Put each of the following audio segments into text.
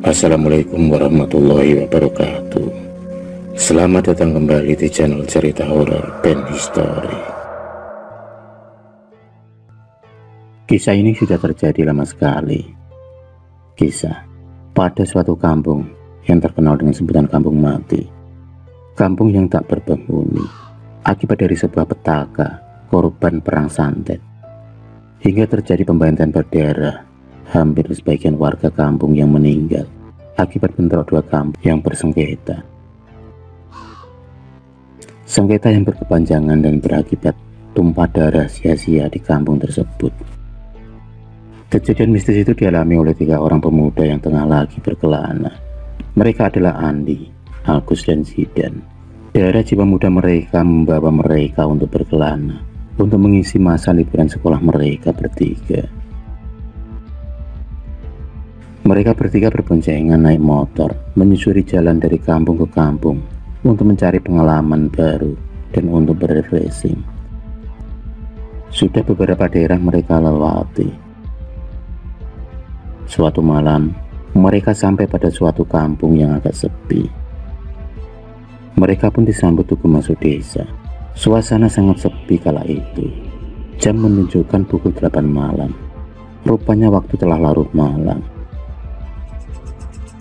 Assalamualaikum warahmatullahi wabarakatuh. Selamat datang kembali di channel cerita horor Pen History. Kisah ini sudah terjadi lama sekali. Kisah pada suatu kampung yang terkenal dengan sebutan kampung mati. Kampung yang tak berpenghuni akibat dari sebuah petaka korban perang santet, hingga terjadi pembantaian berdarah. Hampir sebagian warga kampung yang meninggal akibat bentrok dua kampung yang bersengketa. Sengketa yang berkepanjangan dan berakibat tumpah darah sia-sia di kampung tersebut. Kejadian mistis itu dialami oleh 3 orang pemuda yang tengah lagi berkelana. Mereka adalah Andi, Agus, dan Zidan. Darah jiwa muda mereka membawa mereka untuk berkelana, untuk mengisi masa liburan sekolah mereka bertiga. Mereka bertiga berboncengan naik motor, menyusuri jalan dari kampung ke kampung untuk mencari pengalaman baru dan untuk berrefreshing. Sudah beberapa daerah mereka lewati. Suatu malam, mereka sampai pada suatu kampung yang agak sepi. Mereka pun disambut tugu masuk desa. Suasana sangat sepi kala itu. Jam menunjukkan pukul 8 malam. Rupanya waktu telah larut malam.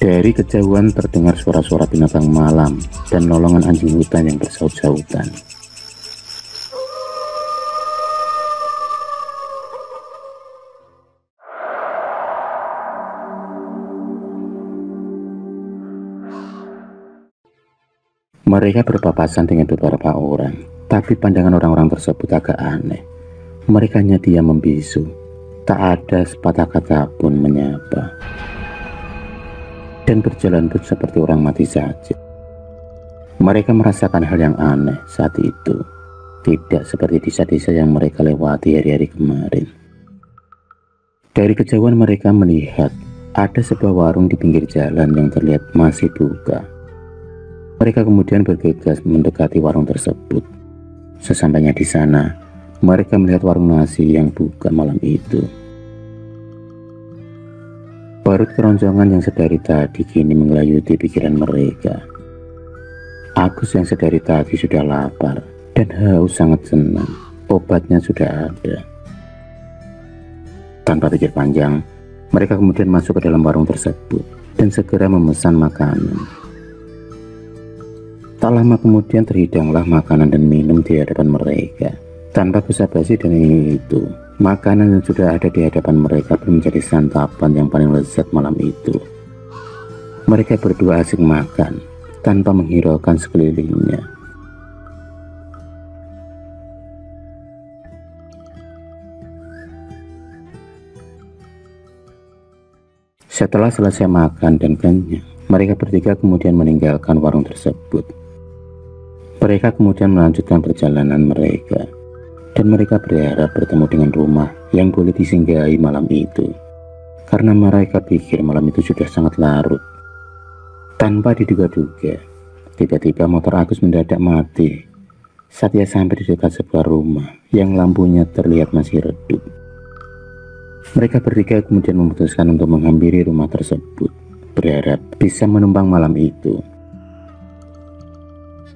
Dari kejauhan terdengar suara-suara binatang malam dan lolongan anjing hutan yang bersaut-sautan. Mereka berpapasan dengan beberapa orang, tapi pandangan orang-orang tersebut agak aneh. Mereka hanya diam membisu, tak ada sepatah kata pun menyapa. Dan berjalan pun seperti orang mati saja. Mereka merasakan hal yang aneh saat itu, tidak seperti desa-desa yang mereka lewati hari-hari kemarin. Dari kejauhan mereka melihat ada sebuah warung di pinggir jalan yang terlihat masih buka. Mereka kemudian bergegas mendekati warung tersebut. Sesampainya di sana, mereka melihat warung nasi yang buka malam itu. Perut keroncongan yang sedari tadi kini menggelayuti pikiran mereka. Agus yang sedari tadi sudah lapar dan haus sangat senang. Obatnya sudah ada. Tanpa pikir panjang, mereka kemudian masuk ke dalam warung tersebut dan segera memesan makanan. Tak lama kemudian terhidanglah makanan dan minum di hadapan mereka. Tanpa basa-basi dan itu, makanan yang sudah ada di hadapan mereka pun menjadi santapan yang paling lezat malam itu. Mereka berdua asik makan, tanpa menghiraukan sekelilingnya. Setelah selesai makan dan kenyang, mereka bertiga kemudian meninggalkan warung tersebut. Mereka kemudian melanjutkan perjalanan mereka. Dan mereka berharap bertemu dengan rumah yang boleh disinggahi malam itu, karena mereka pikir malam itu sudah sangat larut. Tanpa diduga-duga, tiba-tiba motor Agus mendadak mati saat ia sampai di dekat sebuah rumah yang lampunya terlihat masih redup. Mereka bertiga kemudian memutuskan untuk menghampiri rumah tersebut, berharap bisa menumpang malam itu.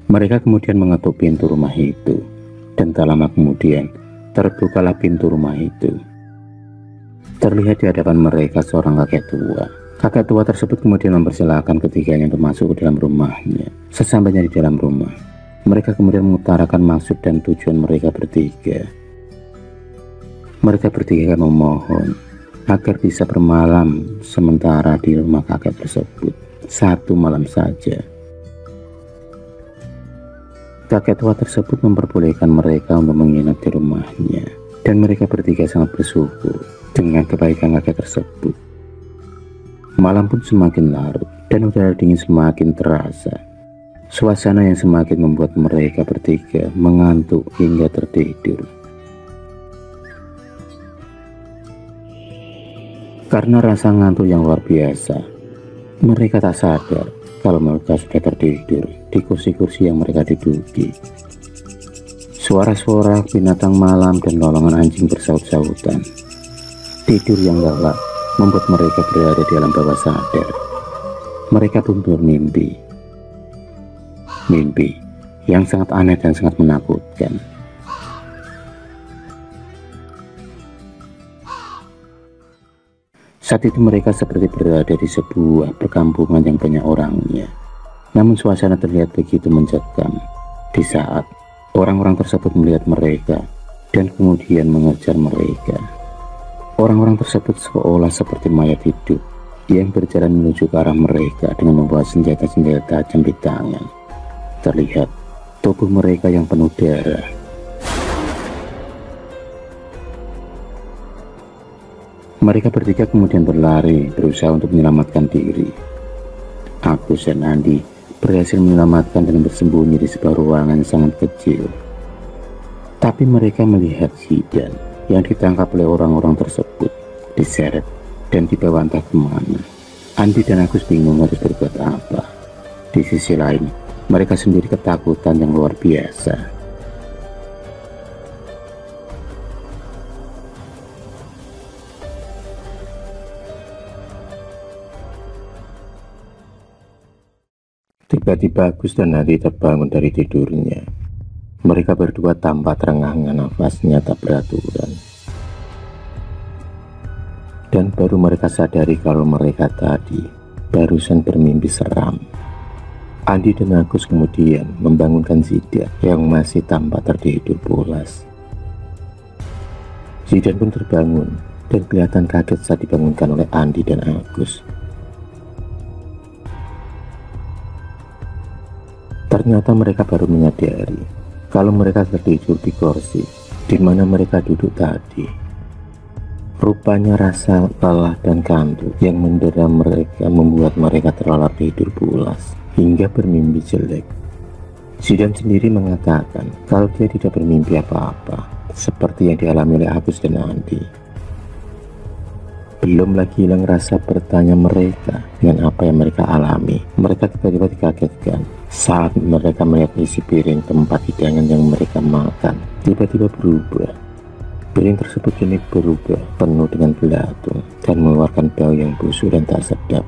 Mereka kemudian mengetuk pintu rumah itu. Dan tak lama kemudian, terbukalah pintu rumah itu. Terlihat di hadapan mereka seorang kakek tua. Kakek tua tersebut kemudian mempersilahkan ketiganya untuk masuk ke dalam rumahnya. Sesampainya di dalam rumah, mereka kemudian mengutarakan maksud dan tujuan mereka bertiga. Mereka bertiga memohon agar bisa bermalam sementara di rumah kakek tersebut. 1 malam saja. Kakek tua tersebut memperbolehkan mereka untuk menginap di rumahnya, dan mereka bertiga sangat bersyukur dengan kebaikan kakek tersebut. Malam pun semakin larut dan udara dingin semakin terasa. Suasana yang semakin membuat mereka bertiga mengantuk hingga tertidur. Karena rasa ngantuk yang luar biasa, mereka tak sadar kalau mereka sudah tertidur di kursi-kursi yang mereka duduki. Suara-suara binatang malam dan lolongan anjing bersaut-sautan. Tidur yang lelap membuat mereka berada di alam bawah sadar. Mereka pun bermimpi. Mimpi yang sangat aneh dan sangat menakutkan. Saat itu mereka seperti berada di sebuah perkampungan yang banyak orangnya. Namun suasana terlihat begitu mencekam di saat orang-orang tersebut melihat mereka dan kemudian mengejar mereka. Orang-orang tersebut seolah seperti mayat hidup yang berjalan menuju ke arah mereka dengan membawa senjata-senjata tajam di tangan. Terlihat tubuh mereka yang penuh darah. Mereka bertiga kemudian berlari berusaha untuk menyelamatkan diri. Agus dan Andi berhasil menyelamatkan dan bersembunyi di sebuah ruangan yang sangat kecil. Tapi mereka melihat Zidan yang ditangkap oleh orang-orang tersebut, diseret dan dibawa entah kemana. Andi dan Agus bingung harus berbuat apa. Di sisi lain, mereka sendiri ketakutan yang luar biasa. Tiba-tiba Agus dan Andi terbangun dari tidurnya. Mereka berdua tampak terengah-engah, nafasnya tak beraturan. Dan baru mereka sadari kalau mereka tadi barusan bermimpi seram. Andi dan Agus kemudian membangunkan Zidan yang masih tampak tertidur pulas. Zidan pun terbangun dan kelihatan kaget saat dibangunkan oleh Andi dan Agus. Ternyata mereka baru menyadari kalau mereka tertidur di kursi di mana mereka duduk tadi. Rupanya rasa lelah dan kantuk yang mendera mereka membuat mereka terlelap tidur pulas hingga bermimpi jelek. Zidan sendiri mengatakan kalau dia tidak bermimpi apa-apa seperti yang dialami oleh Agus dan Andi. Belum lagi hilang rasa bertanya mereka dengan apa yang mereka alami. Mereka tiba-tiba dikagetkan saat mereka melihat isi piring tempat hidangan yang mereka makan tiba-tiba berubah. Piring tersebut kini berubah penuh dengan belatung dan mengeluarkan bau yang busuk dan tak sedap.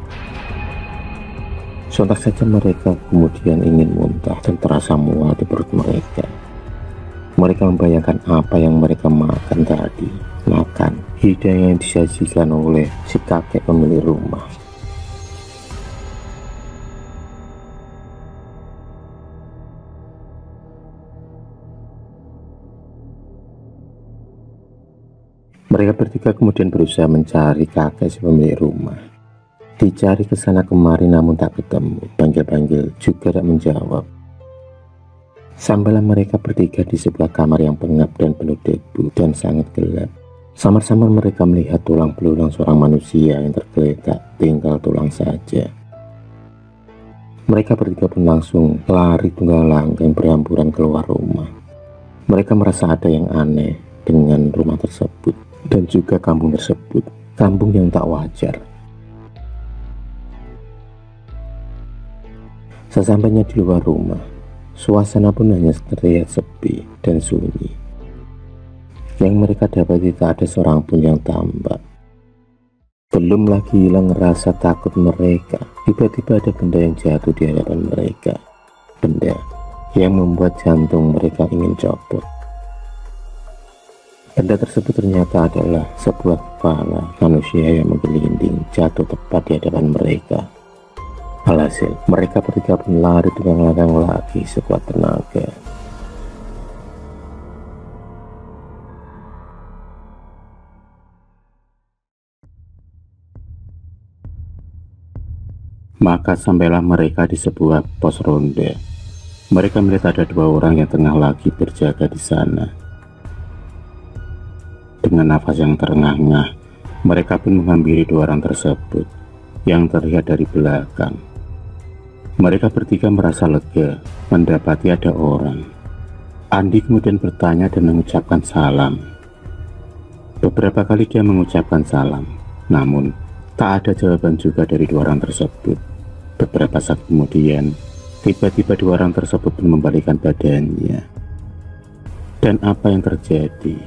Sontak saja mereka kemudian ingin muntah dan terasa mual di perut mereka. Mereka membayangkan apa yang mereka makan tadi. Makan hidangan yang disajikan oleh si kakek pemilik rumah. Mereka bertiga kemudian berusaha mencari kakek si pemilik rumah. Dicari ke sana kemari namun tak ketemu. Panggil-panggil juga tak menjawab. Sampailah mereka bertiga di sebuah kamar yang pengap dan penuh debu dan sangat gelap. Samar-samar mereka melihat tulang belulang seorang manusia yang tergeletak, tinggal tulang saja. Mereka bertiga pun langsung lari tunggal langgang berhamburan keluar rumah. Mereka merasa ada yang aneh dengan rumah tersebut dan juga kampung tersebut, kampung yang tak wajar. Sesampainya di luar rumah, suasana pun hanya terlihat sepi dan sunyi. Yang mereka dapati tak ada seorang pun yang tampak. Belum lagi hilang rasa takut mereka. Tiba-tiba ada benda yang jatuh di hadapan mereka. Benda yang membuat jantung mereka ingin copot. Benda tersebut ternyata adalah sebuah kepala manusia yang menggelinding jatuh tepat di hadapan mereka. Alhasil, mereka bertiga pun lari dengan langkah lagi sekuat tenaga. Maka sampailah mereka di sebuah pos ronda. Mereka melihat ada dua orang yang tengah lagi berjaga di sana. Dengan nafas yang terengah-engah, mereka pun menghampiri dua orang tersebut yang terlihat dari belakang. Mereka bertiga merasa lega mendapati ada orang. Andi kemudian bertanya dan mengucapkan salam. Beberapa kali dia mengucapkan salam, namun tak ada jawaban juga dari dua orang tersebut. Beberapa saat kemudian, tiba-tiba dua orang tersebut pun membalikkan badannya. Dan apa yang terjadi?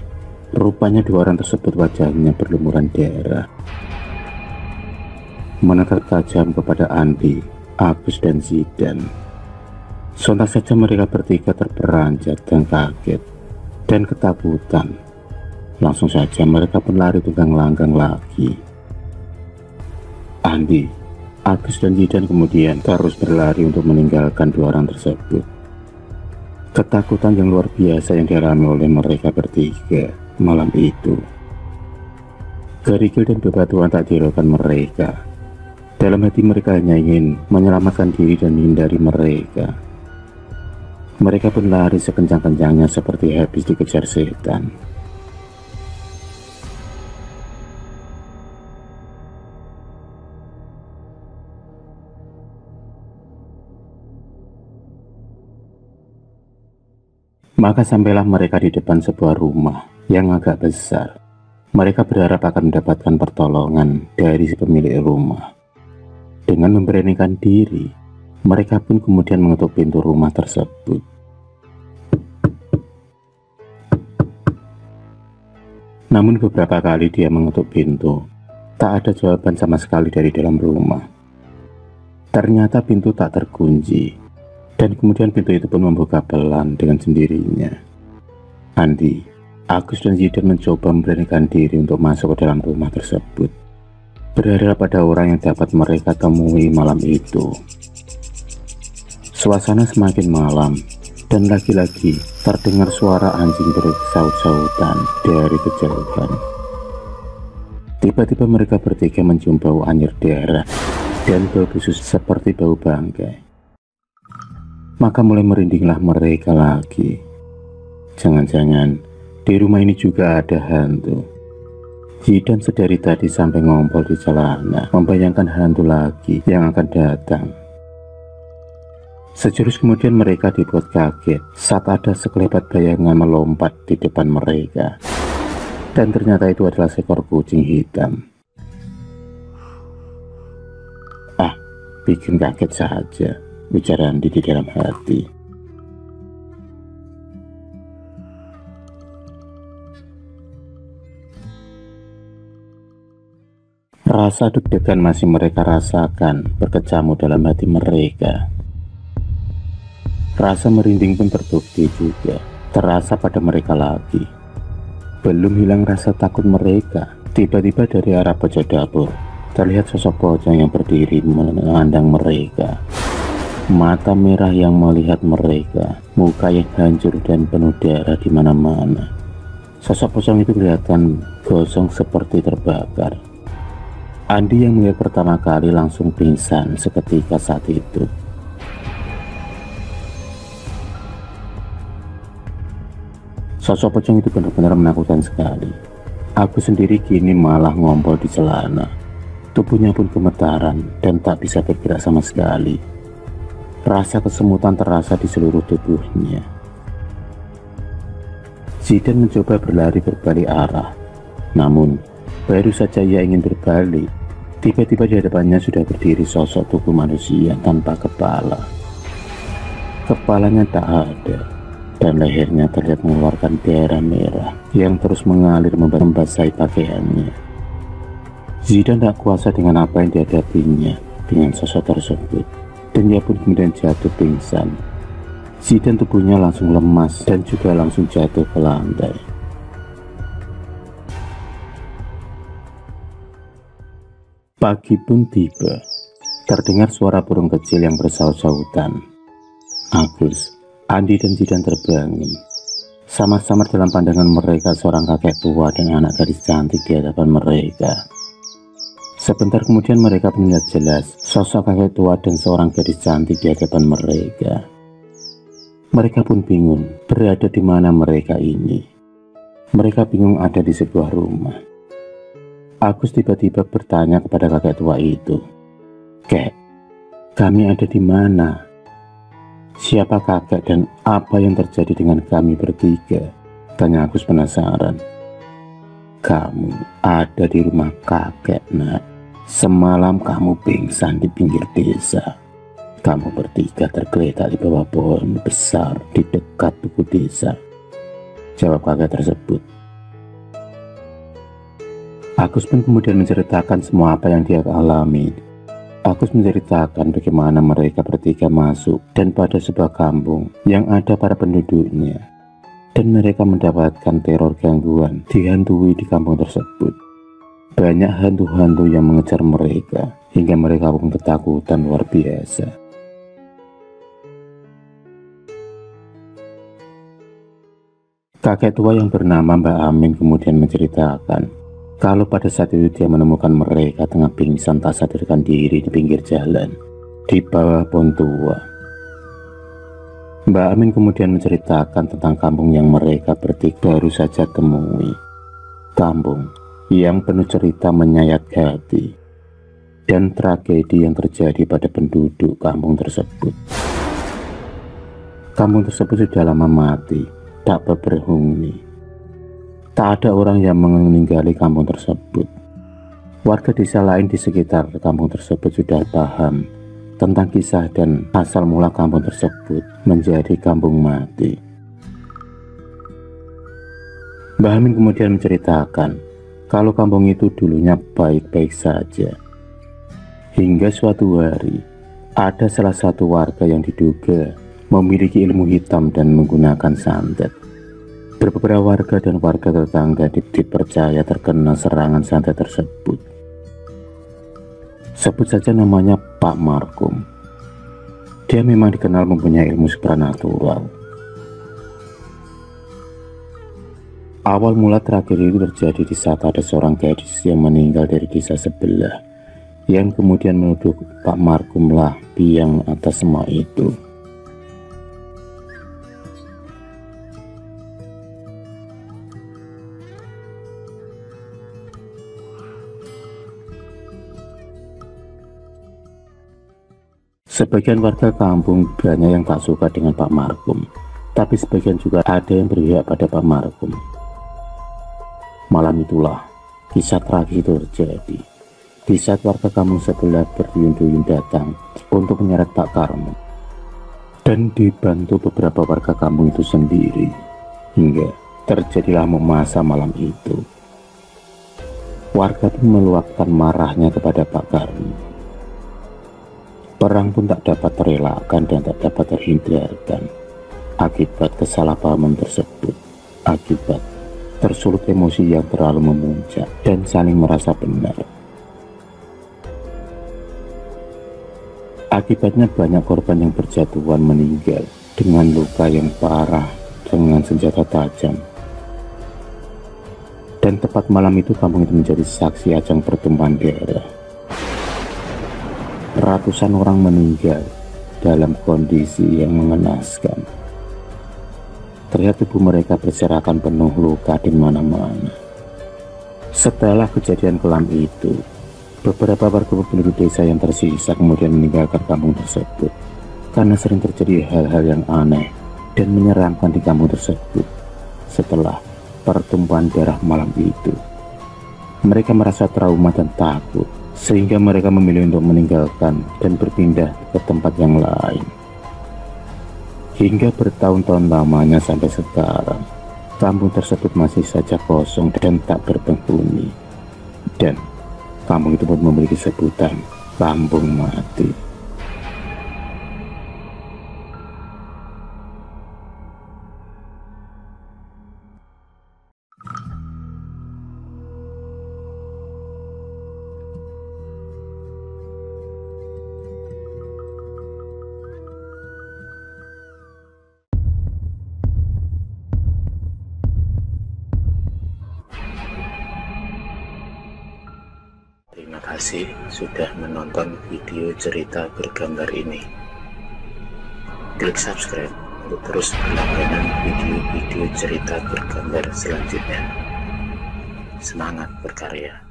Rupanya dua orang tersebut wajahnya berlumuran darah. menatap tajam kepada Andi, Agus, dan Zidan. Sontak saja mereka bertiga terperanjat dan kaget dan ketakutan. Langsung saja mereka pun lari tunggang langgang lagi. Andi, Agus, dan Zidan kemudian terus berlari untuk meninggalkan dua orang tersebut. Ketakutan yang luar biasa yang dialami oleh mereka bertiga malam itu. Kerikil dan bebatuan tak dihiraukan mereka. Dalam hati mereka hanya ingin menyelamatkan diri dan menghindari mereka. Mereka pun lari sekencang-kencangnya seperti habis dikejar setan. Maka sampailah mereka di depan sebuah rumah yang agak besar. Mereka berharap akan mendapatkan pertolongan dari si pemilik rumah. Dengan memberanikan diri, mereka pun kemudian mengetuk pintu rumah tersebut. Namun beberapa kali dia mengetuk pintu, tak ada jawaban sama sekali dari dalam rumah. Ternyata pintu tak terkunci, dan kemudian pintu itu pun membuka pelan dengan sendirinya. Andi, Agus, dan Zidan mencoba memberanikan diri untuk masuk ke dalam rumah tersebut, berharap pada orang yang dapat mereka temui malam itu. Suasana semakin malam, dan lagi-lagi terdengar suara anjing bersaut-sautan dari kejauhan. Tiba-tiba mereka bertiga mencium bau anyir darah dan bau busuk seperti bau bangkai. Maka mulai merindinglah mereka lagi. Jangan-jangan di rumah ini juga ada hantu. Zidan sedari tadi sampai ngompol di celana, membayangkan hantu lagi yang akan datang. Sejurus kemudian mereka dibuat kaget saat ada sekelebat bayangan melompat di depan mereka. Dan ternyata itu adalah seekor kucing hitam. Ah, bikin kaget saja, ujar Andi di dalam hati. Rasa deg-degan masih mereka rasakan berkecamuk dalam hati mereka. Rasa merinding pun terbukti juga terasa pada mereka lagi. Belum hilang rasa takut mereka, tiba-tiba dari arah pojok dapur terlihat sosok pocong yang berdiri memandang mereka. Mata merah yang melihat mereka, muka yang hancur dan penuh darah di mana-mana. Sosok pocong itu kelihatan gosong seperti terbakar. Andi yang melihat pertama kali langsung pingsan seketika saat itu. Sosok pocong itu benar-benar menakutkan sekali. Aku sendiri kini malah ngompol di celana. Tubuhnya pun gemetaran dan tak bisa bergerak sama sekali. Rasa kesemutan terasa di seluruh tubuhnya. Zidan mencoba berlari berbalik arah. Namun, baru saja ia ingin berbalik, tiba-tiba di hadapannya sudah berdiri sosok tubuh manusia tanpa kepala. Kepalanya tak ada, dan lehernya terlihat mengeluarkan darah merah yang terus mengalir membasahi pakaiannya. Zidan tak kuasa dengan apa yang dihadapinya dengan sosok tersebut, dan ia pun kemudian jatuh pingsan. Zidan tubuhnya langsung lemas dan juga langsung jatuh ke lantai. Pagi pun tiba, terdengar suara burung kecil yang bersaut-sautan. Agus, Andi, dan Zidan terbangun. Sama-sama dalam pandangan mereka seorang kakek tua dan anak gadis cantik di hadapan mereka. Sebentar kemudian mereka melihat jelas sosok kakek tua dan seorang gadis cantik di hadapan mereka. Mereka pun bingung berada di mana mereka ini. Mereka bingung ada di sebuah rumah. Agus tiba-tiba bertanya kepada kakek tua itu, "Kek, kami ada di mana? Siapa kakek dan apa yang terjadi dengan kami bertiga?" Tanya Agus penasaran. "Kamu ada di rumah kakek, nak. Semalam kamu pingsan di pinggir desa. Kamu bertiga tergeletak di bawah pohon besar di dekat tugu desa," jawab kakek tersebut. Agus pun kemudian menceritakan semua apa yang dia alami Agus menceritakan bagaimana mereka bertiga masuk dan pada sebuah kampung yang ada para penduduknya, dan mereka mendapatkan teror gangguan dihantui di kampung tersebut. Banyak hantu-hantu yang mengejar mereka hingga mereka pun ketakutan luar biasa. Kakek tua yang bernama Mbak Amin kemudian menceritakan kalau pada saat itu dia menemukan mereka tengah pingsan tak sadarkan diri di pinggir jalan di bawah pohon tua. Mbak Amin kemudian menceritakan tentang kampung yang mereka bertiga baru saja temui. Kampung yang penuh cerita menyayat hati dan tragedi yang terjadi pada penduduk kampung tersebut. Kampung tersebut sudah lama mati, tak berpenghuni. Tak ada orang yang meninggali kampung tersebut. Warga desa lain di sekitar kampung tersebut sudah paham tentang kisah dan asal mula kampung tersebut menjadi kampung mati. Mbah Amin kemudian menceritakan kalau kampung itu dulunya baik-baik saja. Hingga suatu hari, ada salah satu warga yang diduga memiliki ilmu hitam dan menggunakan santet. Beberapa warga dan warga tetangga dipercaya terkena serangan santet tersebut. Sebut saja namanya Pak Markum. Dia memang dikenal mempunyai ilmu supranatural. Awal mula tragedi itu terjadi di saat ada seorang gadis yang meninggal dari desa sebelah, yang kemudian menuduh Pak Markum lah biang atas semua itu. Sebagian warga kampung banyak yang tak suka dengan Pak Markum, tapi sebagian juga ada yang berpihak pada Pak Markum. Malam itulah kisah tragis itu terjadi. Di saat warga kampung sebelah berduyun-duyun datang untuk menyeret Pak Karmo dan dibantu beberapa warga kampung itu sendiri, hingga terjadilah masa malam itu. Warga pun meluapkan marahnya kepada Pak Karmo. Perang pun tak dapat terelakkan dan tak dapat terhindarkan akibat kesalahpahaman tersebut, akibat tersulut emosi yang terlalu memuncak dan saling merasa benar. Akibatnya banyak korban yang berjatuhan meninggal dengan luka yang parah dengan senjata tajam. Dan tepat malam itu kampung itu menjadi saksi ajang pertumpahan darah. Ratusan orang meninggal dalam kondisi yang mengenaskan. Terlihat tubuh mereka berserakan penuh luka di mana-mana. Setelah kejadian kelam itu, beberapa warga penduduk desa yang tersisa kemudian meninggalkan kampung tersebut karena sering terjadi hal-hal yang aneh dan menyeramkan di kampung tersebut. Setelah pertumpahan darah malam itu, mereka merasa trauma dan takut, sehingga mereka memilih untuk meninggalkan dan berpindah ke tempat yang lain. Hingga bertahun-tahun lamanya sampai sekarang, kampung tersebut masih saja kosong dan tak berpenghuni. Dan kampung itu pun memiliki sebutan kampung mati. Terima kasih sudah menonton video cerita bergambar ini. Klik subscribe untuk terus berlangganan video-video cerita bergambar selanjutnya. Semangat berkarya.